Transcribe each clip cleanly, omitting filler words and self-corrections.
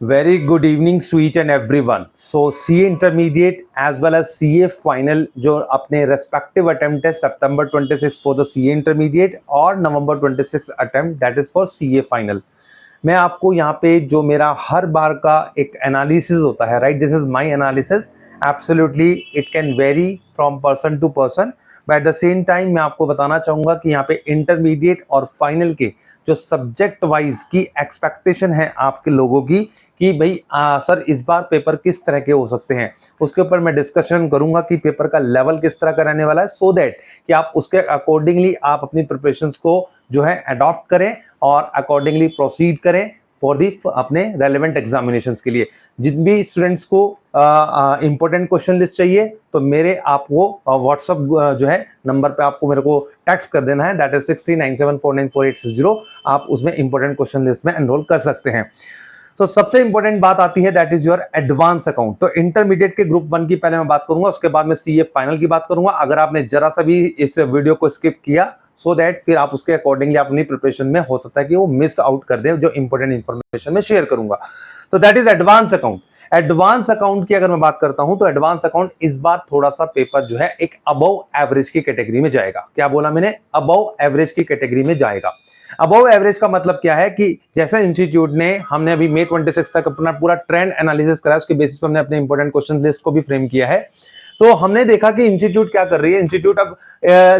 Very good evenings to each and everyone. So CA intermediate as well as CA final जो अपने respective attempt है September 26 for the CA intermediate और November 26 attempt that is for CA final. मैं आपको यहाँ पे जो मेरा हर बार का एक एनालिसिस होता है, right, this is my analysis. Absolutely it can vary from person to person, but at the same time मैं आपको बताना चाहूंगा कि यहाँ पे इंटरमीडिएट और फाइनल के जो सब्जेक्ट वाइज की एक्सपेक्टेशन है आपके लोगों की कि भाई सर इस बार पेपर किस तरह के हो सकते हैं, उसके ऊपर मैं डिस्कशन करूंगा कि पेपर का लेवल किस तरह का रहने वाला है, सो दैट कि आप उसके अकॉर्डिंगली आप अपनी प्रिपरेशंस को जो है अडॉप्ट करें और अकॉर्डिंगली प्रोसीड करें फॉर दी अपने रेलेवेंट एग्जामिनेशंस के लिए. जिन भी स्टूडेंट्स को इंपॉर्टेंट क्वेश्चन लिस्ट चाहिए तो मेरे आपको व्हाट्सअप जो है नंबर पे आपको मेरे को टेक्स्ट कर देना है, दैट इज 6397494860. आप उसमें इंपॉर्टेंट क्वेश्चन लिस्ट में एनरोल कर सकते हैं. तो सबसे इंपॉर्टेंट बात आती है that is your advance account. तो इंटरमीडिएट के ग्रुप 1 की पहले मैं बात करूंगा, उसके बाद में सीए फाइनल की बात करूंगा. अगर आपने जरा सा भी इस वीडियो को स्किप किया सो दैट फिर आप उसके अकॉर्डिंगली अपनी प्रिपरेशन में हो सकता है कि वो मिस आउट कर दे जो इंपॉर्टेंट इंफॉर्मेशन में शेयर करूंगा. तो that is advance account. Advance account की अगर मैं बात करता हूं तो एडवांस अकाउंट इस बार थोड़ा सा पेपर जो है एक अबव एवरेज की कैटेगरी में जाएगा. क्या बोला मैंने? अबव एवरेज की कैटेगरी में जाएगा. अबव एवरेज का मतलब क्या है कि जैसे इंस्टीट्यूट ने हमने अभी मई 26 तक अपना पूरा ट्रेंड एनालिसिस करा, उसके बेसिस पर हमने अपने इंपॉर्टेंट क्वेश्चन लिस्ट को भी फ्रेम किया है. तो हमने देखा कि इंस्टीट्यूट क्या कर रही है. इंस्टीट्यूट अब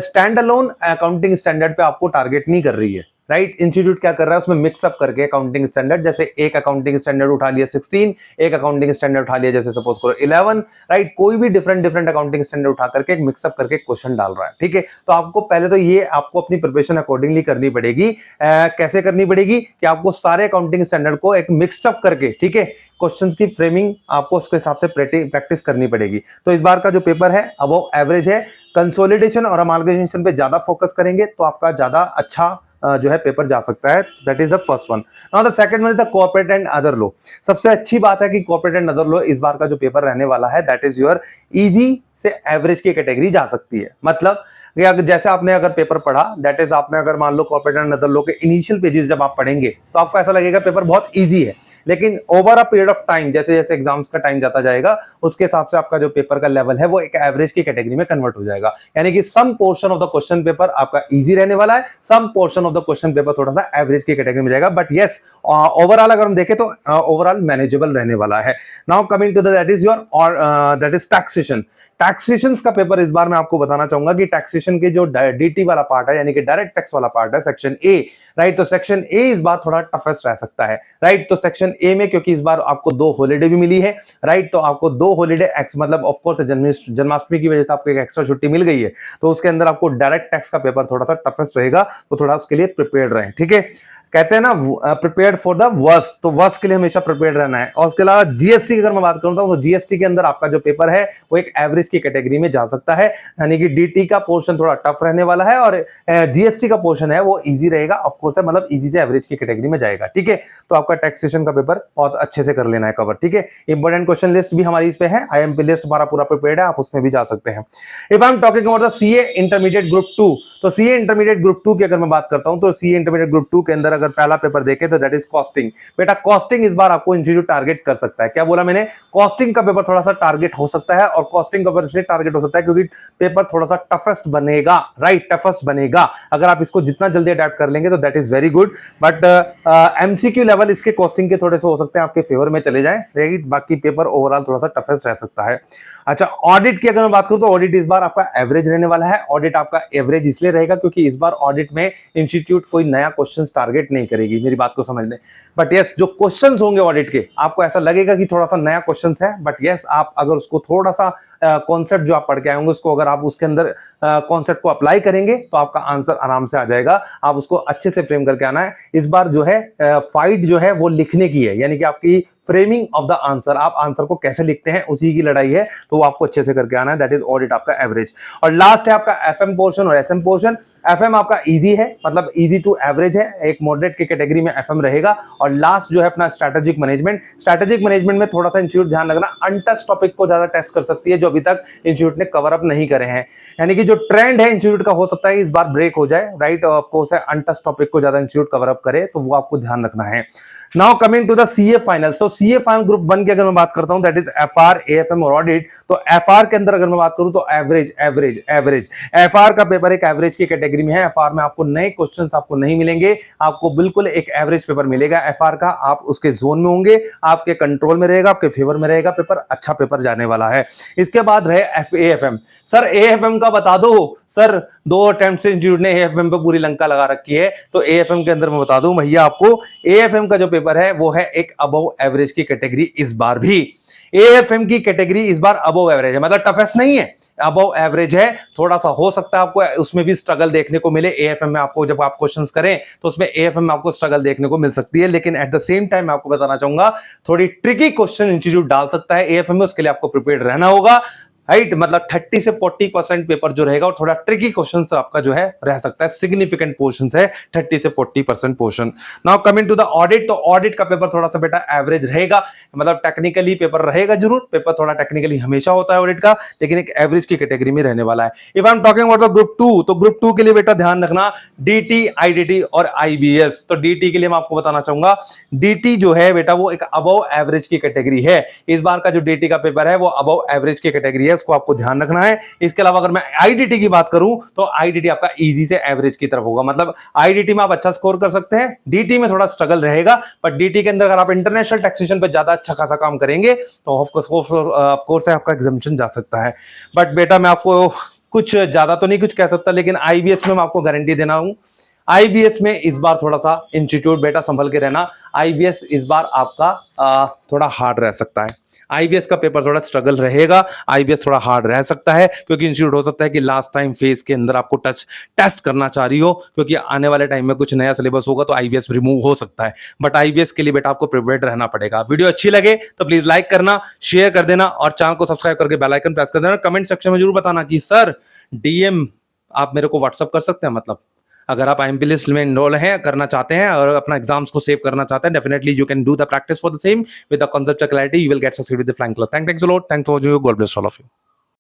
स्टैंड अलोन अकाउंटिंग स्टैंडर्ड पे आपको टारगेट नहीं कर रही है, राइट. इंस्टीट्यूट क्या कर रहा है उसमें मिक्सअप करके अकाउंटिंग स्टैंडर्ड, जैसे एक अकाउंटिंग स्टैंडर्ड उठा लिया 16, एक अकाउंटिंग स्टैंडर्ड उठा लिया जैसे सपोज करो 11, राइट. कोई भी डिफरेंट अकाउंटिंग स्टैंडर्ड उठा करके एक मिक्सअप करके क्वेश्चन डाल रहा है, ठीक है. तो आपको पहले तो ये आपको अपनी प्रिपरेशन अकॉर्डिंगली करनी पड़ेगी. कैसे करनी पड़ेगी कि आपको सारे अकाउंटिंग स्टैंडर्ड को एक मिक्सअप करके, ठीक है, क्वेश्चंस की फ्रेमिंग आपको उसके हिसाब से प्रैक्टिस करनी पड़ेगी. तो इस बार का जो पेपर है अबव एवरेज है. कंसोलिडेशन और अमालगमेशन पे ज्यादा फोकस करेंगे तो आपका ज्यादा अच्छा जो है पेपर जा सकता है. That is the first one. Now the second one is the corporate and other law. सबसे अच्छी बात है कि कॉर्पोरेट एंड अदर लॉ इस बार का जो पेपर रहने वाला है दैट इज योर इजी से एवरेज की कैटेगरी जा सकती है. मतलब जैसे आपने अगर पेपर पढ़ा, दैट इज आपने अगर मान लो कॉर्पोरेट एंड अदर लॉ के इनिशियल पेजेस जब आप पढ़ेंगे तो आपको ऐसा लगेगा पेपर बहुत ईजी है, लेकिन over a period of time जैसे जैसे एग्जाम्स का टाइम जाता जाएगा उसके हिसाब से आपका जो पेपर का लेवल है वो एक एवरेज की कैटेगरी में कन्वर्ट हो जाएगा. यानी कि some portion of the question paper आपका इजी रहने वाला है, some portion of the question paper थोड़ा सा एवरेज की कैटेगरी में जाएगा. बट यस, ओवरऑल अगर हम देखें तो ओवरऑल मैनेजेबल रहने वाला है. Now coming to that is your और दैट इज टैक्सेशन. टैक्सेशन का पेपर इस बार मैं आपको बताना चाहूंगा कि टैक्सेशन के जो डीटी वाला पार्ट है यानी कि डायरेक्ट टैक्स वाला पार्ट है सेक्शन ए, राइट. तो सेक्शन ए इस बार थोड़ा टफेस्ट रह सकता है, राइट. तो सेक्शन ए में क्योंकि इस बार आपको 2 हॉलीडे भी मिली है, राइट. तो आपको 2 हॉलीडे मतलब ऑफ कोर्स जन्माष्टमी की वजह से आपको एक एक्स्ट्रा छुट्टी मिल गई है, तो उसके अंदर आपको डायरेक्ट टैक्स का पेपर थोड़ा सा टफेस्ट रहेगा. तो थोड़ा उसके लिए प्रिपेयर्ड रहें, ठीक है. कहते हैं ना प्रिपेयर्ड फॉर द वर्स्ट, तो वर्स्ट के लिए हमेशा प्रिपेयर्ड रहना है. और उसके अलावा जीएसटी की अगर मैं बात करूं तो जीएसटी के अंदर आपका जो पेपर है वो एक एवरेज की कैटेगरी में जा सकता है. यानी कि डीटी का पोर्शन थोड़ा टफ रहने वाला है और जीएसटी का पोर्शन है वो इजी रहेगा. ऑफ कोर्स है, मतलब इजी से एवरेज की कैटेगरी में जाएगा, ठीक है. तो आपका टैक्सेशन का पेपर बहुत अच्छे से कर लेना है कवर, ठीक है. इंपॉर्टेंट क्वेश्चन लिस्ट भी हमारी इस पे है, आईएमपी लिस्ट हमारा पूरा प्रिपेयर्ड है, आप उसमें भी जा सकते हैं. If I am talking about the CA intermediate group 2, तो सीए इंटरमीडिएट ग्रुप 2 की अगर मैं बात करता हूं तो सीए इंटरमीडिएट ग्रुप 2 के अंदर अगर पहला पेपर देखें तो दैट इज कॉस्टिंग. बेटा कॉस्टिंग इस बार आपको इंस्टीट्यूट टारगेट कर सकता है. क्या बोला मैंने? कॉस्टिंग का पेपर थोड़ा सा टारगेट हो सकता है. और कॉस्टिंग का पेपर इसलिए टारगेट हो सकता है क्योंकि पेपर थोड़ा सा टफेस्ट बनेगा, राइट. टफेस्ट बनेगा. अगर आप इसको जितना जल्दी अडैप्ट कर लेंगे तो that is very good. But MCQ level इसके कॉस्टिंग के थोड़े से हो सकते हैं आपके फेवर में चले जाए, राइट. बाकी पेपर ओवरऑल थोड़ा सा टफेस्ट रह सकता है. अच्छा, ऑडिट की अगर मैं बात करूं तो ऑडिट इस बार आपका एवरेज रहने वाला है. ऑडिट आपका एवरेज इसलिए रहेगा क्योंकि इस बार ऑडिट में इंस्टीट्यूट कोई नया क्वेश्चंस टारगेट नहीं करेगी, मेरी बात को समझने. बट यस, जो क्वेश्चंस होंगे ऑडिट के आपको ऐसा लगेगा कि थोड़ा सा नया क्वेश्चंस है, बट यस आप अगर उसको थोड़ा सा कॉन्सेप्ट जो आप पढ़ के आए होंगे उसको अगर आप उसके अंदर कॉन्सेप्ट को अप्लाई करेंगे तो आपका आंसर आराम से आ जाएगा. आप उसको अच्छे से फ्रेम करके आना है. इस बार जो है फाइट जो है वो लिखने की है, यानी कि आपकी फ्रेमिंग ऑफ द आंसर, आप आंसर को कैसे लिखते हैं उसी की लड़ाई है. तो वो आपको अच्छे से करके आना है. दैट इज ऑडिट आपका एवरेज. और लास्ट है आपका एफएम पोर्शन और एसएम पोर्शन. एफएम आपका इजी है, मतलब इजी टू एवरेज है, एक मॉडरेट की कैटेगरी में एफएम रहेगा. और लास्ट जो है अपना स्ट्रेटेजिक मैनेजमेंट. स्ट्रेटेजिक मैनेजमेंट में थोड़ा सा इंस्टीट्यूट ध्यान रखना, अनटच टॉपिक को ज्यादा टेस्ट कर सकती है जो अभी तक इंस्टीट्यूट ने कवर अप नहीं करे हैं. यानी कि जो ट्रेंड है इंस्टीट्यूट का हो सकता है इस बार ब्रेक हो जाए, राइट. ऑफ कोर्स है, अनटच टॉपिक को ज्यादा इंस्टीट्यूट कवर अप करे तो वो आपको ध्यान रखना है. Now coming to the CA final. So CA final group 1 की अगर मैं बात करता हूं, दैट इज एफआर, एएफएम और ऑडिट। तो एफआर के अंदर अगर मैं बात करूं तो एवरेज एवरेज एवरेज, एफआर का पेपर एक एवरेज की कैटेगरी में है। एफआर में आपको नए क्वेश्चंस आपको नहीं मिलेंगे, आपको बिल्कुल एक एवरेज पेपर मिलेगा एफआर का। आप उसके जोन में होंगे, आपके कंट्रोल में रहेगा, आपके फेवर में रहेगा पेपर, अच्छा पेपर जाने वाला है। इसके बाद रहे एएफएम। सर एएफएम का बता दो सर, 2 अटेम्प्ट से इंस्टीट्यूट ने एएफएम पे पूरी लंका लगा रखी है। तो एएफएम के अंदर मैं बता दूं भैया आपको, एएफएम का जो पेपर है वो है एक अबव एवरेज की कैटेगरी। इस बार भी एएफएम की कैटेगरी इस बार अबव एवरेज है, मतलब टफेस्ट नहीं है, अबव एवरेज है। थोड़ा सा हो सकता है आपको उसमें भी स्ट्रगल देखने को मिले एएफएम में, आपको जब आप क्वेश्चंस करें तो उसमें एएफएम में आपको स्ट्रगल देखने को मिल सकती है। लेकिन एट द सेम टाइम मैं आपको बताना चाहूंगा, थोड़ी ट्रिकी क्वेश्चन इंस्टीट्यूट डाल सकता है एएफएम में, उसके लिए आपको प्रिपेयर्ड रहना होगा, राइट। मतलब 30 से 40% पेपर जो रहेगा और थोड़ा ट्रिकी क्वेश्चन आपका जो है रह सकता है, सिग्निफिकेंट पोर्शन है 30 से 40% portion. Now coming to the audit. तो ऑडिट का पेपर थोड़ा सा बेटा एवरेज रहेगा, मतलब टेक्निकली पेपर रहेगा जरूर, पेपर थोड़ा टेक्निकली हमेशा होता है ऑडिट का, लेकिन एक एवरेज की कैटेगरी में रहने वाला है। If I am talking about the group 2, तो ग्रुप 2 के लिए बेटा ध्यान रखना डीटी, आईडीटी और आईबीएस। तो डीटी के लिए मैं आपको बताना चाहूंगा, डीटी जो है बेटा वो एक अबव एवरेज की कैटेगरी है। इस बार का जो डीटी का पेपर है वो अबव एवरेज की कैटेगरी है, उसको आपको ध्यान रखना है। इसके अलावा अगर मैं आईडीटी की बात करूं तो आईडीटी आपका इजी से एवरेज की तरफ होगा, मतलब आईडीटी में आप अच्छा स्कोर कर सकते हैं, डीटी में थोड़ा स्ट्रगल रहेगा। बट डीटी के अंदर अगर आप इंटरनेशनल टैक्सेशन पे ज्यादा अच्छा खासा काम करेंगे तो ऑफ कोर्स आपका एग्जामिशन जा सकता है। बट बेटा मैं आपको कुछ ज्यादा तो नहीं कुछ कह सकता, लेकिन आईबीएस में मैं आपको गारंटी देना हूं, आईबीएस में इस बार थोड़ा सा इंस्टीट्यूट बेटा संभल के रहना। आईबीएस इस बार आपका थोड़ा हार्ड रह सकता है, आईबीएस का पेपर थोड़ा स्ट्रगल रहेगा, आईबीएस थोड़ा हार्ड रह सकता है, क्योंकि इंस्टीट्यूट हो सकता है कि लास्ट टाइम फेज के अंदर आपको टेस्ट करना चाह रही हो, क्योंकि आने वाले टाइम में कुछ नया सिलेबस होगा तो आईबीएस रिमूव हो सकता है। बट आईबीएस के लिए बेटा आपको प्रिपेयर्ड रहना पड़ेगा। वीडियो अच्छी लगे तो प्लीज लाइक करना, शेयर कर देना और चैनल को सब्सक्राइब करके बेल आइकन प्रेस कर देना। कमेंट सेक्शन में जरूर बताना कि सर डीएम आप मेरे को व्हाट्सअप कर सकते हैं, मतलब अगर आप आईएमपी लिस्ट में एनरोल हैं, करना चाहते हैं और अपना एग्जाम्स को सेव करना चाहते हैं, definitely you can do the practice for the same with the conceptual clarity, you will get succeed with the flying colors. Thanks a lot. Thanks for you. God bless all of you.